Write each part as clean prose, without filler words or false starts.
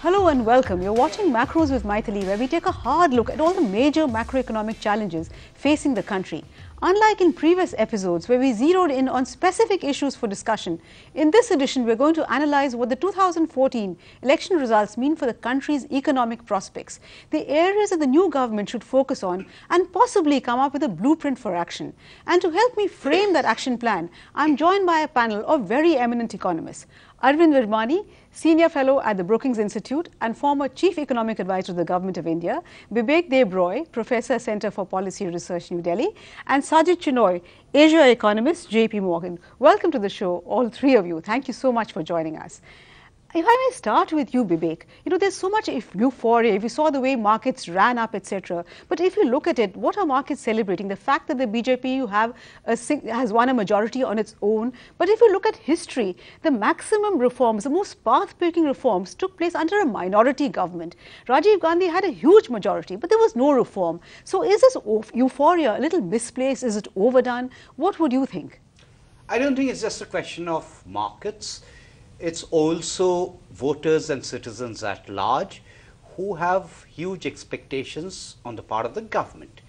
Hello and welcome. You're watching Macros with Mythili, where we take a hard look at all the major macroeconomic challenges facing the country. Unlike in previous episodes where we zeroed in on specific issues for discussion, in this edition we're going to analyze what the 2014 election results mean for the country's economic prospects, the areas that the new government should focus on, and possibly come up with a blueprint for action. And to help me frame that action plan, I'm joined by a panel of very eminent economists. Arvind Virmani, Senior Fellow at the Brookings Institute and former Chief Economic Advisor to the Government of India, Bibek Debroy, Professor, Center for Policy Research, New Delhi, and Sajid Chinoy, Asia Economist, JP Morgan. Welcome to the show, all three of you. Thank you so much for joining us. If I may start with you, Bibek, there's so much euphoria. If you saw the way markets ran up, etc. But if you look at it, what are markets celebrating? The fact that the BJP has won a majority on its own. But if you look at history, the maximum reforms, the most path-breaking reforms took place under a minority government. Rajiv Gandhi had a huge majority, but there was no reform. So is this euphoria a little misplaced? Is it overdone? What would you think? I don't think it's just a question of markets. It's also voters and citizens at large who have huge expectations on the part of the government.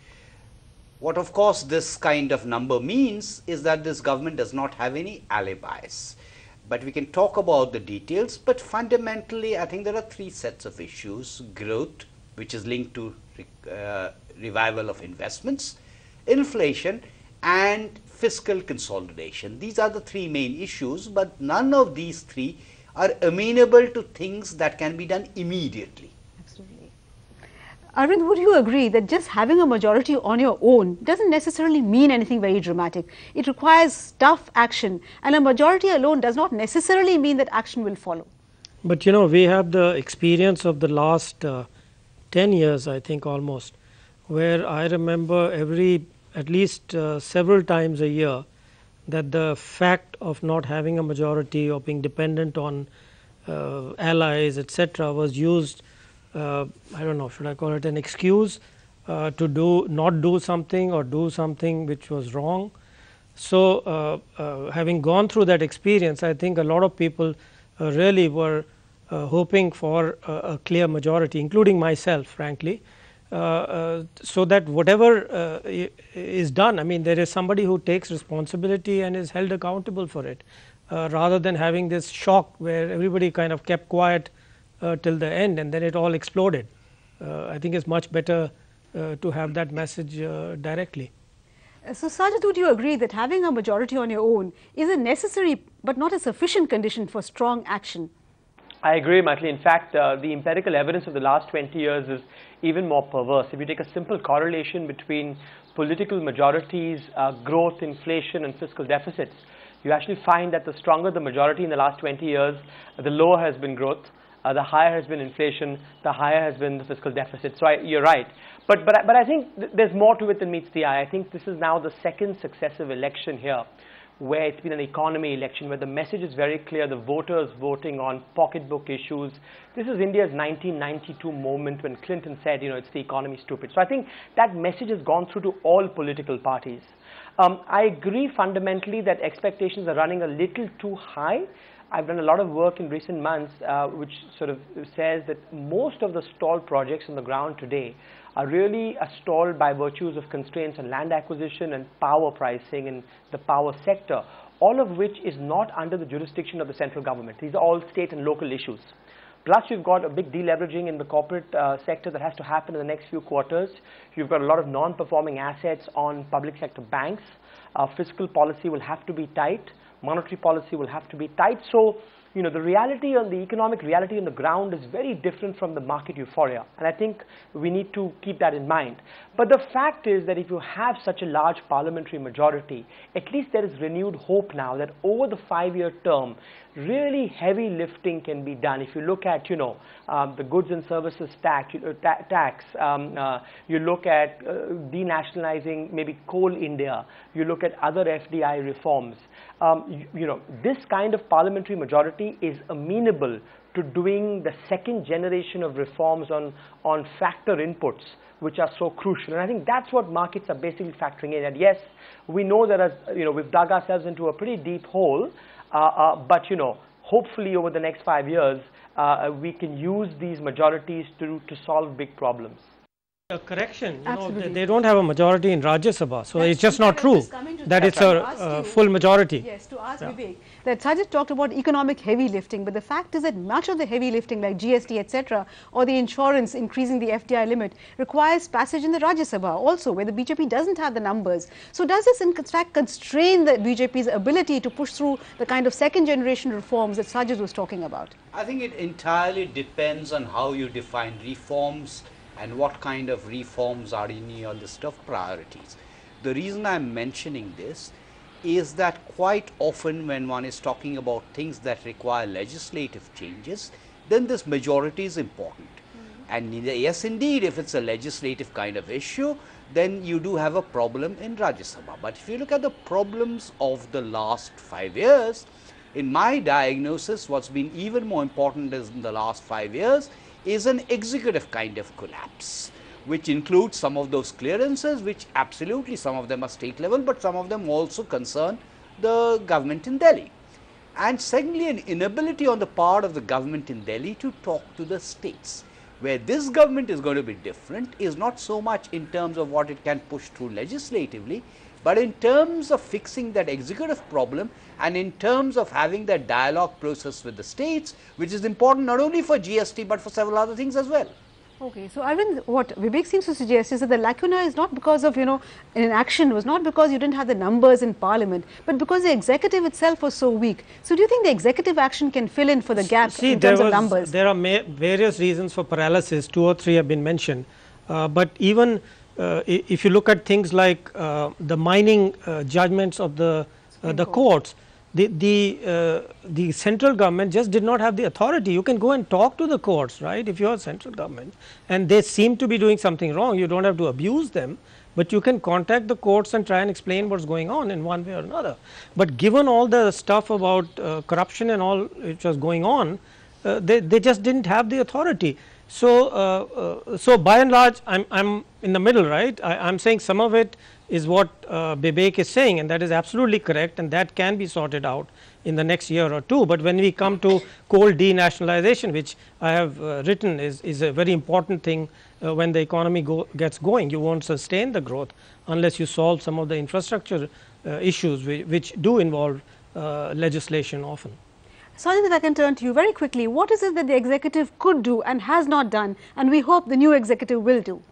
What of course this kind of number means is that this government does not have any alibis. But we can talk about the details, but fundamentally I think there are three sets of issues: growth, which is linked to revival of investments, inflation, and fiscal consolidation. These are the three main issues, but none of these three are amenable to things that can be done immediately. Absolutely. Arvind, would you agree that just having a majority on your own doesn't necessarily mean anything very dramatic? It requires tough action, and a majority alone does not necessarily mean that action will follow. But we have the experience of the last 10 years, I think almost, where I remember at least several times a year that the fact of not having a majority or being dependent on allies, etc., was used, I don't know, should I call it an excuse to not do something or do something which was wrong. So having gone through that experience, I think a lot of people really were hoping for a clear majority, including myself, frankly. So that whatever is done, I mean, there is somebody who takes responsibility and is held accountable for it, rather than having this shock where everybody kind of kept quiet till the end and then it all exploded. I think it's much better to have that message directly. So Sajid, would you agree that having a majority on your own is a necessary but not a sufficient condition for strong action? I agree, Mythili. In fact, the empirical evidence of the last 20 years is even more perverse. If you take a simple correlation between political majorities, growth, inflation, and fiscal deficits, you actually find that the stronger the majority in the last 20 years, the lower has been growth, the higher has been inflation, the higher has been the fiscal deficit. So you're right. But I think there's more to it than meets the eye. I think this is now the second successive election here where it's been an economy election, where the message is very clear, the voters voting on pocketbook issues. This is India's 1992 moment when Clinton said, it's the economy stupid. So I think that message has gone through to all political parties. I agree fundamentally that expectations are running a little too high. I've done a lot of work in recent months which sort of says that most of the stalled projects on the ground today are really stalled by virtues of constraints on land acquisition and power pricing in the power sector, all of which is not under the jurisdiction of the central government. These are all state and local issues. Plus, you've got a big deleveraging in the corporate sector that has to happen in the next few quarters. You've got a lot of non-performing assets on public sector banks. Fiscal policy will have to be tight. Monetary policy will have to be tight. So, the reality on the economic reality on the ground is very different from the market euphoria. And I think we need to keep that in mind. But the fact is that if you have such a large parliamentary majority, at least there is renewed hope now that over the 5-year term, really heavy lifting can be done. If you look at, the goods and services tax, you look at denationalizing maybe Coal India, you look at other FDI reforms. This kind of parliamentary majority is amenable to doing the second generation of reforms on factor inputs, which are so crucial. And I think that's what markets are basically factoring in. And yes, we know that we've dug ourselves into a pretty deep hole, but hopefully over the next 5 years, we can use these majorities to solve big problems. A correction, Absolutely. they don't have a majority in Rajya Sabha, so it's just not true that it's a full majority. Yes, to ask Vivek, that Sajid talked about economic heavy lifting, but the fact is that much of the heavy lifting like GST, etc., or the insurance increasing the FDI limit requires passage in the Rajya Sabha also, where the BJP doesn't have the numbers. So does this in fact constrain the BJP's ability to push through the kind of second generation reforms that Sajid was talking about? I think it entirely depends on how you define reforms and what kind of reforms are in your list of priorities. The reason I'm mentioning this is that quite often when one is talking about things that require legislative changes, then this majority is important. And yes, indeed, if it's a legislative kind of issue, then you do have a problem in Rajya Sabha. But if you look at the problems of the last 5 years, in my diagnosis, what's been even more important in the last 5 years is an executive kind of collapse, which includes some of those clearances, which absolutely some of them are state level, but some of them also concern the government in Delhi. And secondly, an inability on the part of the government in Delhi to talk to the states. Where this government is going to be different is not so much in terms of what it can push through legislatively, but in terms of fixing that executive problem and in terms of having that dialogue process with the states, which is important not only for GST but for several other things as well. Okay, so Arvind, what Vivek seems to suggest is that the lacuna is not because of, inaction, was not because you didn't have the numbers in Parliament, but because the executive itself was so weak. So do you think the executive action can fill in for the gap in terms of numbers? There are various reasons for paralysis, 2 or 3 have been mentioned, but even if you look at things like the mining judgments of the courts, the central government just did not have the authority. You can go and talk to the courts, right, if you are central government and they seem to be doing something wrong. You don't have to abuse them, but you can contact the courts and try and explain what's going on in one way or another. But given all the stuff about corruption and all which was going on, they just didn't have the authority. So by and large, I'm in the middle, right? I'm saying some of it is what Bibek is saying, and that is absolutely correct, and that can be sorted out in the next year or 2. But when we come to coal denationalization, which I have written is a very important thing when the economy gets going. You won't sustain the growth unless you solve some of the infrastructure issues which do involve legislation often. Sajid, if I can turn to you very quickly, what is it that the executive could do and has not done, and we hope the new executive will do?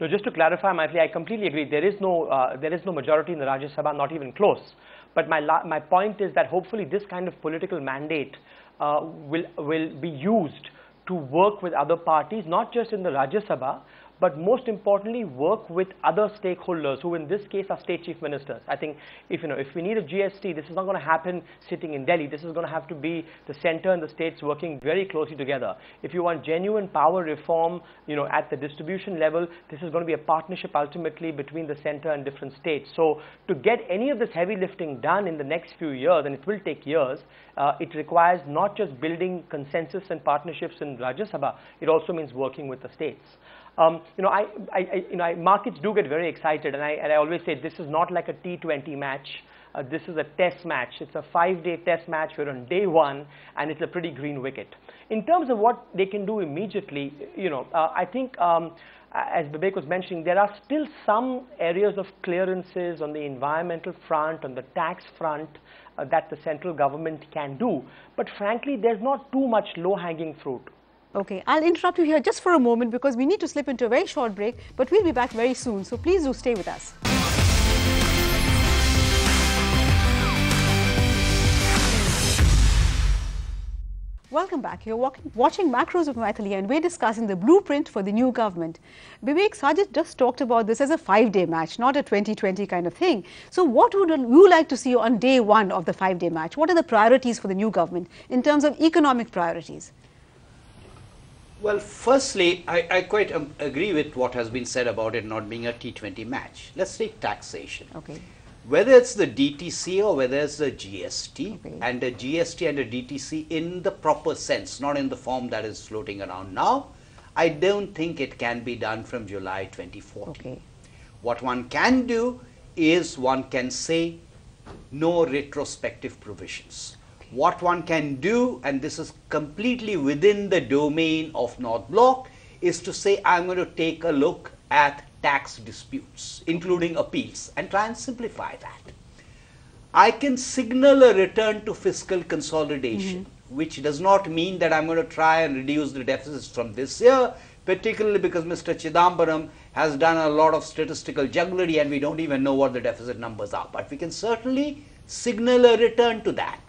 No, just to clarify, Mythili, I completely agree. There is no majority in the Rajya Sabha, not even close. But my point is that hopefully this kind of political mandate will be used to work with other parties, not just in the Rajya Sabha, but most importantly work with other stakeholders who in this case are state chief ministers. I think if we need a GST, this is not going to happen sitting in Delhi. This is going to have to be the center and the states working very closely together. If you want genuine power reform, at the distribution level, this is going to be a partnership ultimately between the center and different states. So to get any of this heavy lifting done in the next few years, and it will take years, it requires not just building consensus and partnerships in Rajya Sabha, it also means working with the states. Markets do get very excited, and I always say this is not like a T20 match. This is a test match. It's a 5-day test match. We're on day 1, and it's a pretty green wicket. In terms of what they can do immediately, I think, as Bibek was mentioning, there are still some areas of clearances on the environmental front, on the tax front, that the central government can do. But frankly, there's not too much low-hanging fruit. Okay, I'll interrupt you here just for a moment because we need to slip into a very short break, but we'll be back very soon, so please do stay with us. Welcome back. You're watching Macros with Mythili, and we're discussing the blueprint for the new government. Vivek, Sajid just talked about this as a 5-day match, not a 2020 kind of thing. So what would you like to see on day 1 of the 5-day match? What are the priorities for the new government in terms of economic priorities? Well, firstly, I quite agree with what has been said about it not being a T20 match. Let's take taxation. Okay. Whether it's the DTC or whether it's the GST, okay, and the GST and the DTC in the proper sense, not in the form that is floating around now, I don't think it can be done from July 2014. Okay. What one can do is one can say no retrospective provisions. what one can do, and this is completely within the domain of North Block, is to say I'm going to take a look at tax disputes, including appeals, and try and simplify that. I can signal a return to fiscal consolidation, which does not mean that I'm going to try and reduce the deficits from this year, particularly because Mr. Chidambaram has done a lot of statistical jugglery and we don't even know what the deficit numbers are. But we can certainly signal a return to that.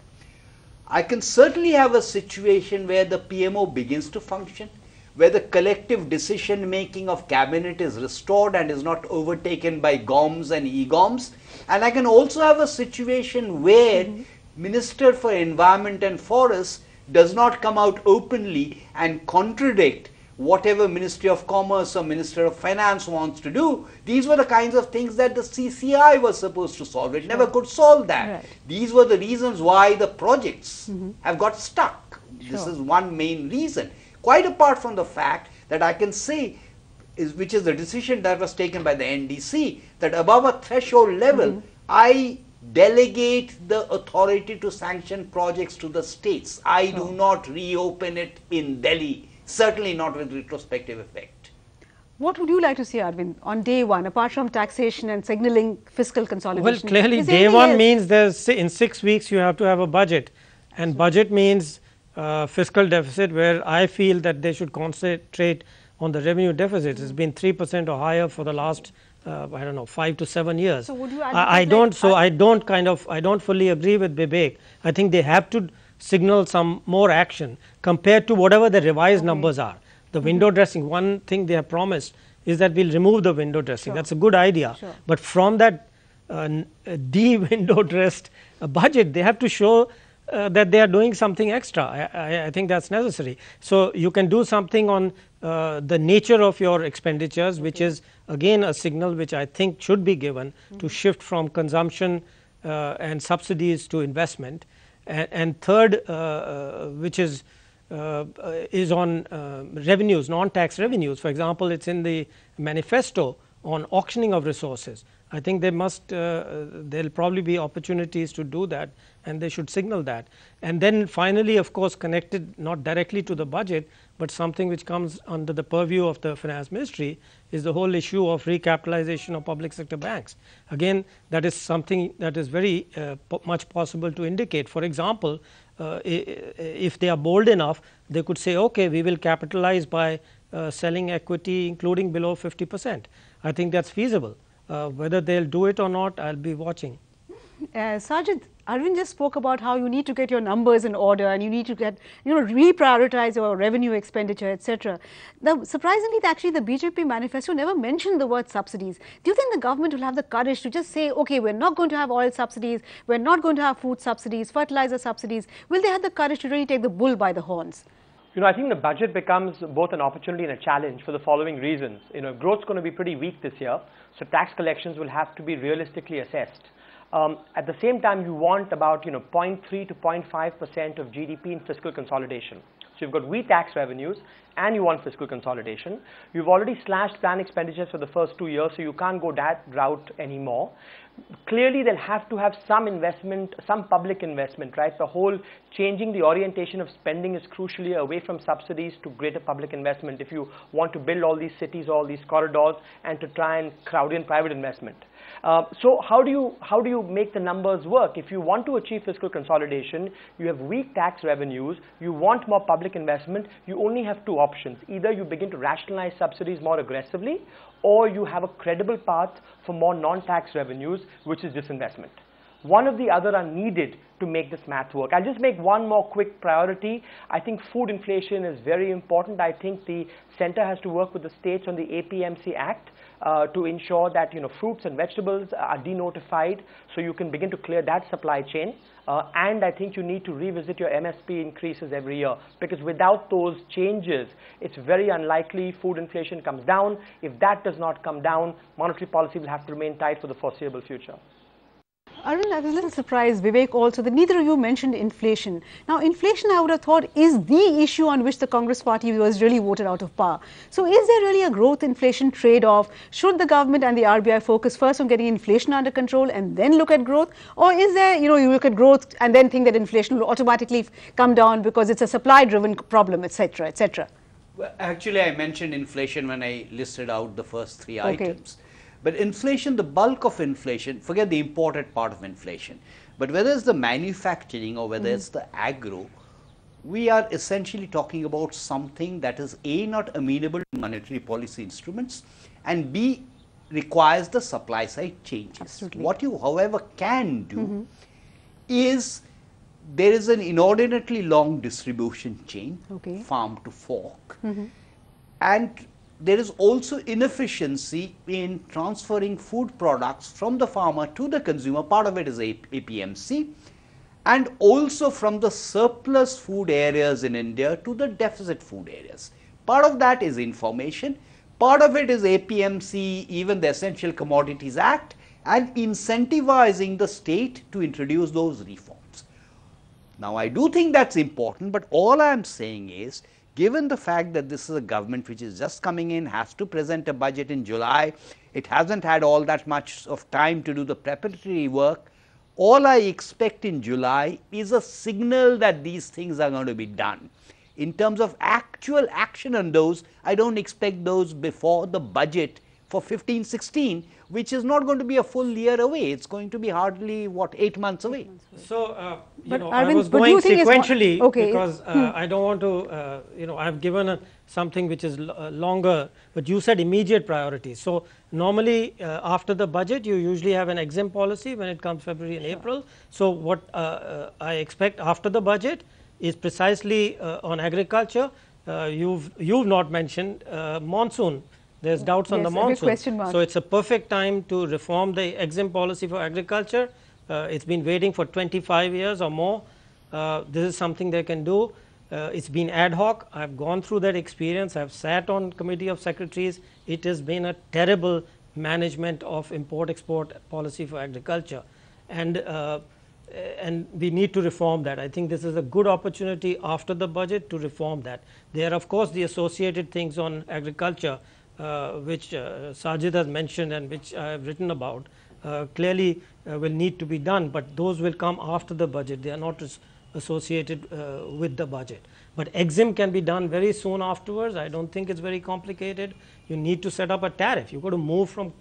I can certainly have a situation where the PMO begins to function, where the collective decision making of cabinet is restored and is not overtaken by GOMs and EGOMs. And I can also have a situation where Minister for Environment and Forests does not come out openly and contradict whatever Ministry of Commerce or Minister of Finance wants to do. These were the kinds of things that the CCI was supposed to solve. It never could solve that. Right. These were the reasons why the projects have got stuck. This is one main reason. Quite apart from the fact that I can say, which is the decision that was taken by the NDC, that above a threshold level, I delegate the authority to sanction projects to the states. I do not reopen it in Delhi, certainly not with retrospective effect. What would you like to see, Arvind, on day one, apart from taxation and signaling fiscal consolidation? Well, clearly Is there day anything one else? means there's in 6 weeks you have to have a budget, and budget means fiscal deficit, where I feel that they should concentrate on the revenue deficit. It's been 3% or higher for the last I don't know, 5 to 7 years. So would you I don't fully agree with Bibek. I think they have to signal some more action compared to whatever the revised numbers are. The window dressing, one thing they have promised is that we'll remove the window dressing. That's a good idea. But from that de-window dressed budget, they have to show that they are doing something extra. I think that's necessary. So you can do something on the nature of your expenditures, which is again a signal which I think should be given to shift from consumption and subsidies to investment. And third, which is on revenues, non-tax revenues. For example, it's in the manifesto on auctioning of resources. I think they must, there'll probably be opportunities to do that, and they should signal that. And then finally, of course, connected not directly to the budget, but something which comes under the purview of the finance ministry is the whole issue of recapitalization of public sector banks. Again, that is something that is very much possible to indicate. For example, if they are bold enough, they could say, okay, we will capitalize by selling equity including below 50%. I think that's feasible. Whether they'll do it or not, I'll be watching. Sajid, Arvind just spoke about how you need to get your numbers in order and you need to get, reprioritize your revenue expenditure, etc. Surprisingly, actually, the BJP manifesto never mentioned the word subsidies. Do you think the government will have the courage to just say, okay, we're not going to have oil subsidies, we're not going to have food subsidies, fertilizer subsidies? Will they have the courage to really take the bull by the horns? I think the budget becomes both an opportunity and a challenge for the following reasons. Growth's going to be pretty weak this year, so tax collections will have to be realistically assessed. At the same time, you want about 0.3 to 0.5% of GDP in fiscal consolidation. So you've got weak tax revenues and you want fiscal consolidation. You've already slashed plan expenditures for the first 2 years, so you can't go that route anymore. Clearly, they'll have to have some investment, some public investment, right? The whole changing the orientation of spending is crucially away from subsidies to greater public investment if you want to build all these cities, all these corridors, and to try and crowd in private investment. So how do you make the numbers work? If you want to achieve fiscal consolidation, you have weak tax revenues, you want more public investment, you only have two options. Either you begin to rationalize subsidies more aggressively, or you have a credible path for more non-tax revenues, which is disinvestment. One or the other are needed to make this math work. I'll just make one more quick priority. I think food inflation is very important. I think the center has to work with the states on the APMC Act to ensure that fruits and vegetables are denotified, so you can begin to clear that supply chain. And I think you need to revisit your MSP increases every year, because without those changes, it's very unlikely food inflation comes down. If that does not come down, monetary policy will have to remain tight for the foreseeable future. Arvind, I was a little surprised, Vivek also, that neither of you mentioned inflation. Now, inflation, I would have thought, is the issue on which the Congress party was really voted out of power. So is there really a growth-inflation trade-off? Should the government and the RBI focus first on getting inflation under control and then look at growth? Or is there, you look at growth and then think that inflation will automatically come down because it's a supply-driven problem, etc., etc.? Well, actually, I mentioned inflation when I listed out the first three items. But inflation, the bulk of inflation, forget the imported part of inflation, but whether it's the manufacturing or whether it's the agro, we are essentially talking about something that is A, not amenable to monetary policy instruments, and B, requires the supply side changes. Absolutely. What you, however, can do is there is an inordinately long distribution chain, farm to fork, and there is also inefficiency in transferring food products from the farmer to the consumer. Part of it is APMC, and also from the surplus food areas in India to the deficit food areas. Part of that is information, part of it is APMC, even the Essential Commodities Act, and incentivizing the state to introduce those reforms. Now, I do think that's important, but all I am saying is, given the fact that this is a government which is just coming in, has to present a budget in July, it hasn't had all that much of time to do the preparatory work, all I expect in July is a signal that these things are going to be done. In terms of actual action on those, I don't expect those before the budget for 15-16, which is not going to be a full year away. It's going to be hardly, what, 8 months away. So, Arvind, I was going sequentially because I don't want to, I've given something which is longer, but you said immediate priorities. So, normally after the budget, you usually have an EXIM policy when it comes February and April. So, what I expect after the budget is precisely on agriculture. You've not mentioned monsoon. There's doubts on the monsoon. So it's a perfect time to reform the EXIM policy for agriculture. It's been waiting for 25 years or more. This is something they can do. It's been ad hoc. I've gone through that experience. I've sat on committee of secretaries. It has been a terrible management of import-export policy for agriculture. And we need to reform that. I think this is a good opportunity after the budget to reform that. There are, of course, the associated things on agriculture, which Sajid has mentioned and which I have written about, clearly will need to be done, but those will come after the budget. They are not associated with the budget. But EXIM can be done very soon afterwards. I don't think it's very complicated. You need to set up a tariff. You've got to move from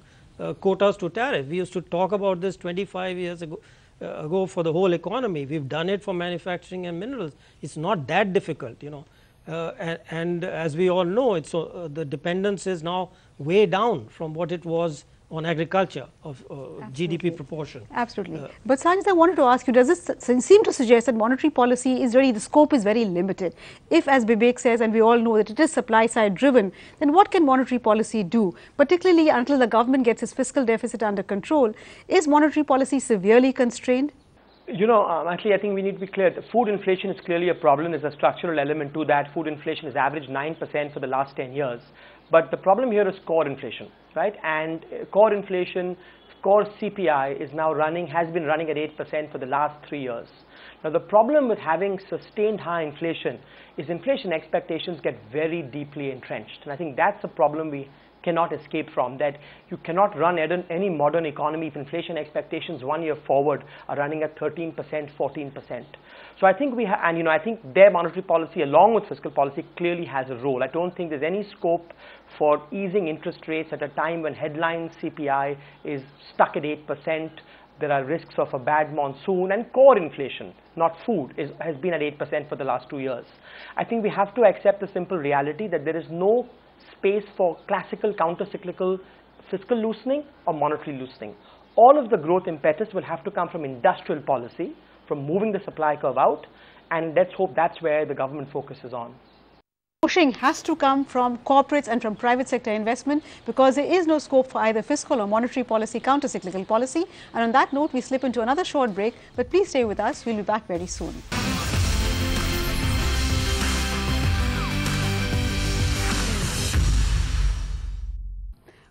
quotas to tariff. We used to talk about this 25 years ago for the whole economy. We've done it for manufacturing and minerals. It's not that difficult, and as we all know, it's the dependence is now way down from what it was on agriculture of GDP proportion. Absolutely. But Sajid, I wanted to ask you, does this seem to suggest that monetary policy is really, the scope is very limited? If, as Bibek says, and we all know that it is supply side driven, then what can monetary policy do? Particularly until the government gets its fiscal deficit under control, is monetary policy severely constrained? Actually, I think we need to be clear. The food inflation is clearly a problem. There's a structural element to that. Food inflation has averaged 9% for the last 10 years. But the problem here is core inflation, right? And core inflation, core CPI is now has been running at 8% for the last 3 years. Now, the problem with having sustained high inflation is inflation expectations get very deeply entrenched. And I think that's a problem we cannot escape from, that you cannot run any modern economy if inflation expectations 1 year forward are running at 13%, 14%. So I think I think their monetary policy along with fiscal policy clearly has a role. I don't think there's any scope for easing interest rates at a time when headline CPI is stuck at 8%. There are risks of a bad monsoon, and core inflation, not food, has been at 8% for the last 2 years. I think we have to accept the simple reality that there is no space for classical counter-cyclical fiscal loosening or monetary loosening. All of the growth impetus will have to come from industrial policy, from moving the supply curve out, and let's hope that's where the government focuses on. Pushing has to come from corporates and from private sector investment, because there is no scope for either fiscal or monetary policy, counter-cyclical policy. And on that note, we slip into another short break, but please stay with us. We'll be back very soon.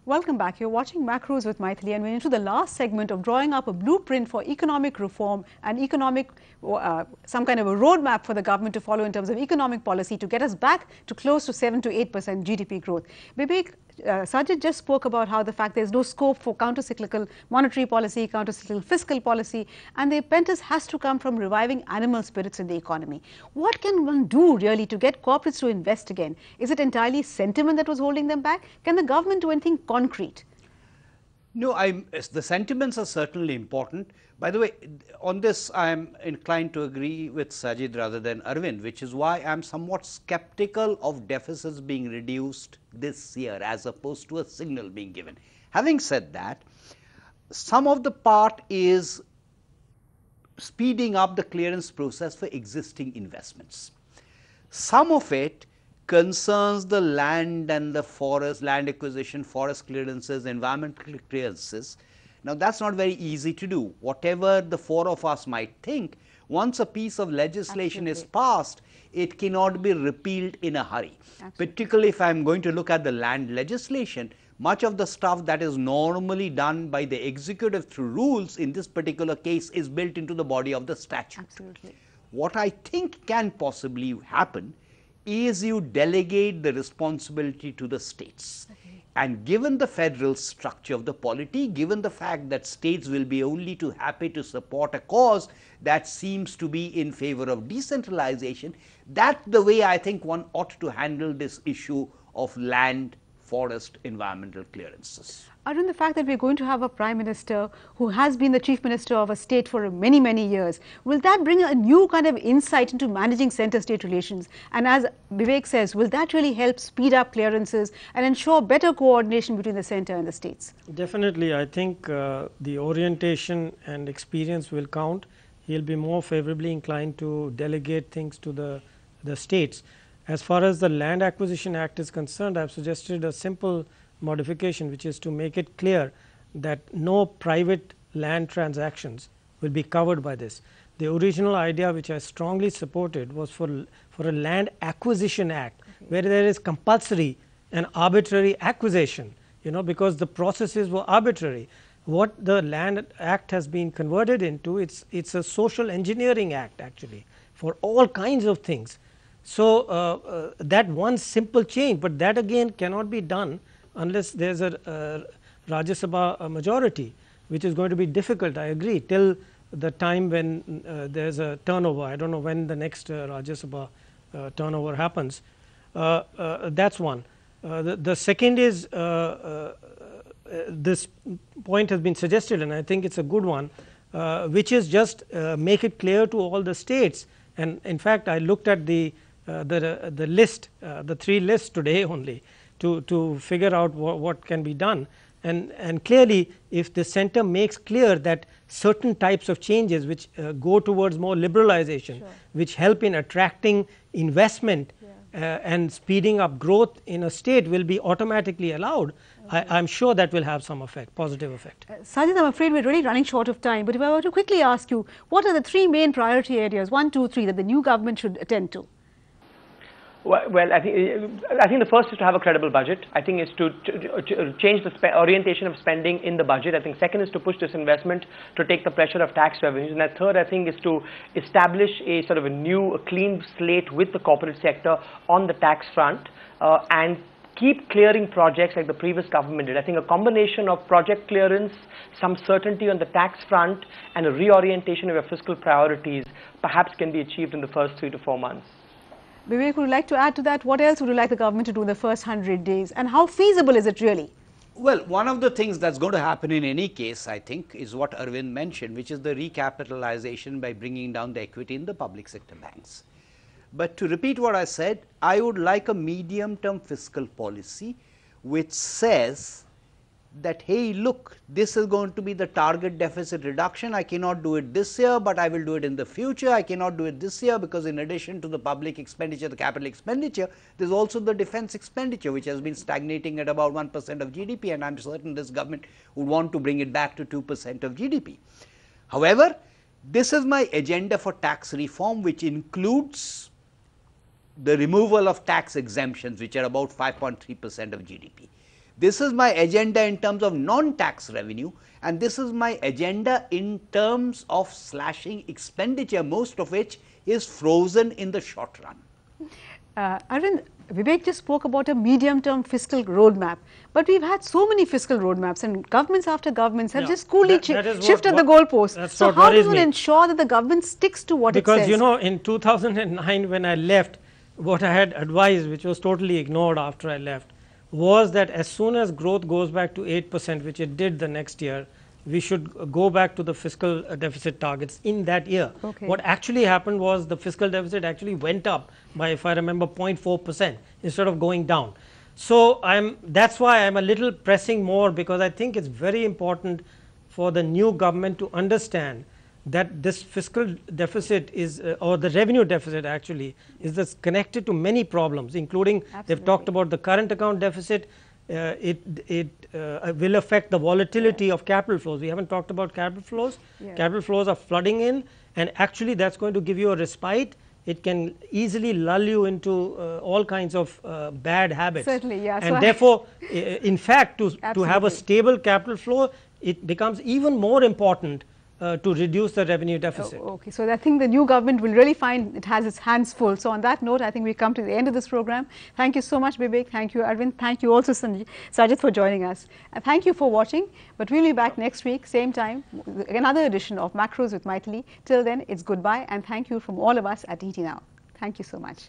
Welcome back. You're watching Macros with Mythili, and we're into the last segment of drawing up a blueprint for economic reform and economic, some kind of a roadmap for the government to follow in terms of economic policy to get us back to close to 7 to 8% GDP growth. Bibek, Sajid just spoke about how the fact there's no scope for counter-cyclical monetary policy, counter-cyclical fiscal policy, and the impetus has to come from reviving animal spirits in the economy. What can one do really to get corporates to invest again? Is it entirely sentiment that was holding them back? Can the government do anything concrete? No, the sentiments are certainly important. By the way, on this, I'm inclined to agree with Sajid rather than Arvind, which is why I'm somewhat skeptical of deficits being reduced this year as opposed to a signal being given. Having said that, some of the part is speeding up the clearance process for existing investments. Some of it concerns the land and the forest, land acquisition, forest clearances, environmental clearances. Now, that's not very easy to do. Whatever the four of us might think, once a piece of legislation is passed, it cannot be repealed in a hurry. Particularly if I'm going to look at the land legislation, much of the stuff that is normally done by the executive through rules in this particular case is built into the body of the statute. Absolutely. What I think can possibly happen is you delegate the responsibility to the states. And given the federal structure of the polity, given the fact that states will be only too happy to support a cause that seems to be in favor of decentralization, that's the way I think one ought to handle this issue of land, forest, environmental clearances. Arvind, the fact that we're going to have a Prime Minister who has been the Chief Minister of a state for many, many years, will that bring a new kind of insight into managing centre-state relations? And as Bibek says, will that really help speed up clearances and ensure better coordination between the centre and the states? Definitely. I think the orientation and experience will count. He'll be more favorably inclined to delegate things to the states. As far as the Land Acquisition Act is concerned, I've suggested a simple modification, which is to make it clear that no private land transactions will be covered by this. The original idea, which I strongly supported, was for a Land Acquisition Act, where there is compulsory and arbitrary acquisition, because the processes were arbitrary. What the Land Act has been converted into, it's a social engineering act actually for all kinds of things. So that one simple change, but that again cannot be done unless there's a Rajya Sabha majority, which is going to be difficult, I agree, till the time when there's a turnover. I don't know when the next Rajya Sabha turnover happens. That's one. The second is, this point has been suggested, and I think it's a good one, which is just make it clear to all the states. And in fact, I looked at the list, the 3 lists today only, to figure out what can be done. And clearly, if the centre makes clear that certain types of changes which go towards more liberalization, which help in attracting investment and speeding up growth in a state will be automatically allowed, I'm sure that will have some effect, positive effect. Sajid, I'm afraid we're really running short of time, but if I were to quickly ask you, what are the 3 main priority areas, 1, 2, 3, that the new government should attend to? Well, I think the first is to have a credible budget. I think is to change the orientation of spending in the budget. I think second is to push disinvestment to take the pressure of tax revenues. And that third, I think, is to establish a sort of a clean slate with the corporate sector on the tax front and keep clearing projects like the previous government did. I think a combination of project clearance, some certainty on the tax front, and a reorientation of your fiscal priorities perhaps can be achieved in the first 3 to 4 months. Bibek, would you like to add to that? What else would you like the government to do in the first 100 days? And how feasible is it really? Well, one of the things that's going to happen in any case, I think, is what Arvind mentioned, which is the recapitalization by bringing down the equity in the public sector banks. But to repeat what I said, I would like a medium-term fiscal policy which says that, hey, look, this is going to be the target deficit reduction. I cannot do it this year, but I will do it in the future. I cannot do it this year because in addition to the public expenditure, the capital expenditure, there's also the defense expenditure, which has been stagnating at about 1% of GDP, and I'm certain this government would want to bring it back to 2% of GDP. However, this is my agenda for tax reform, which includes the removal of tax exemptions, which are about 5.3% of GDP. This is my agenda in terms of non-tax revenue, and this is my agenda in terms of slashing expenditure, most of which is frozen in the short run. Arvind, Vivek just spoke about a medium-term fiscal roadmap, but we've had so many fiscal roadmaps, and governments after governments have just coolly shifted the goalposts. So how do you ensure that the government sticks to what it says? Because, you know, in 2009 when I left, what I had advised, which was totally ignored after I left, was that as soon as growth goes back to 8%, which it did the next year, we should go back to the fiscal deficit targets in that year. Okay. What actually happened was the fiscal deficit actually went up by, if I remember, 0.4% instead of going down. So that's why I'm a little pressing more, because I think it's very important for the new government to understand that this fiscal deficit is, or the revenue deficit actually, is connected to many problems, including they've talked about the current account deficit. It will affect the volatility of capital flows. We haven't talked about capital flows. Capital flows are flooding in, and actually that's going to give you a respite. It can easily lull you into all kinds of bad habits. Certainly, yeah. And so therefore, in fact, to have a stable capital flow, it becomes even more important to reduce the revenue deficit. Okay, so I think the new government will really find it has its hands full. So on that note, I think we come to the end of this program. Thank you so much, Bibek. Thank you, Arvind. Thank you also, Sajid, for joining us. And thank you for watching. But we'll be back next week, same time, another edition of Macros with Mythili. Till then, it's goodbye, and thank you from all of us at ET Now. Thank you so much.